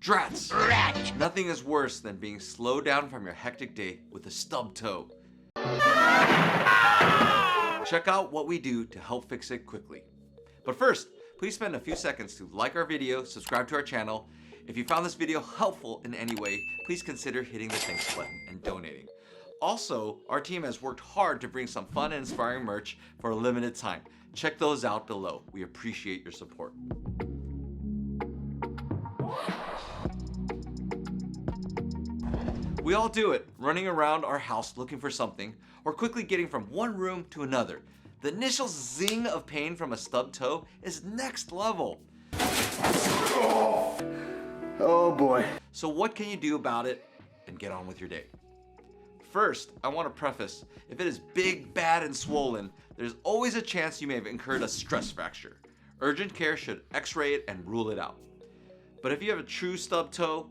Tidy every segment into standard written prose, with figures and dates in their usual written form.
Drats! Rat! Nothing is worse than being slowed down from your hectic day with a stubbed toe. Check out what we do to help fix it quickly. But first, please spend a few seconds to like our video, subscribe to our channel. If you found this video helpful in any way, please consider hitting the thanks button and donating. Also, our team has worked hard to bring some fun and inspiring merch for a limited time. Check those out below. We appreciate your support. We all do it, running around our house looking for something, or quickly getting from one room to another. The initial zing of pain from a stubbed toe is next level. Oh boy. So what can you do about it and get on with your day? First, I want to preface, if it is big, bad, and swollen, there's always a chance you may have incurred a stress fracture. Urgent care should x-ray it and rule it out. But if you have a true stubbed toe,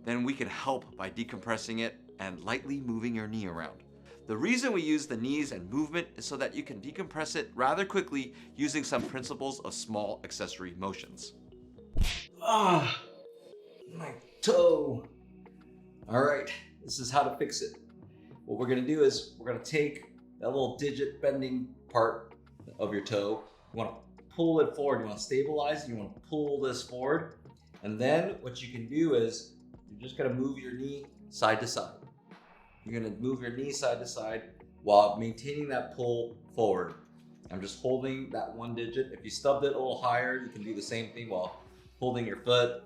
then we can help by decompressing it and lightly moving your knee around. The reason we use the knees and movement is so that you can decompress it rather quickly using some principles of small accessory motions. Ah, my toe. All right, this is how to fix it. What we're gonna do is we're gonna take that little digit bending part of your toe. You wanna pull it forward. You wanna stabilize, you wanna pull this forward. And then what you can do is you're just gonna move your knee side to side. You're gonna move your knee side to side while maintaining that pull forward. I'm just holding that one digit. If you stubbed it a little higher, you can do the same thing while holding your foot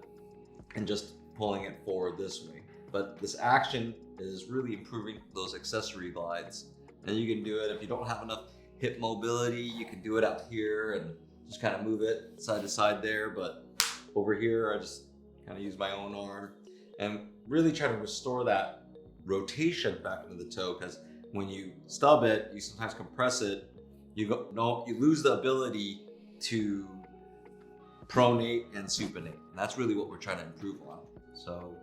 and just pulling it forward this way. But this action is really improving those accessory glides. And you can do it if you don't have enough hip mobility, you can do it out here and just kind of move it side to side there. But over here, I just kind of use my own arm and really try to restore that rotation back into the toe, because when you stub it, you sometimes compress it, you lose the ability to pronate and supinate. And that's really what we're trying to improve on. So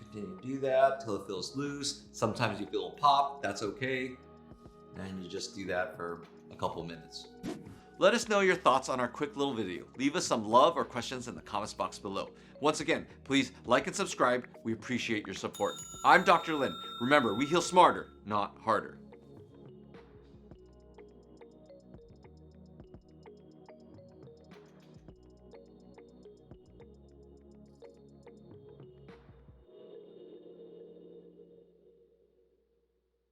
continue to do that till it feels loose. Sometimes you feel a pop, that's okay. And you just do that for a couple minutes. Let us know your thoughts on our quick little video. Leave us some love or questions in the comments box below. Once again, please like and subscribe. We appreciate your support. I'm Dr. Lin. Remember, we heal smarter, not harder.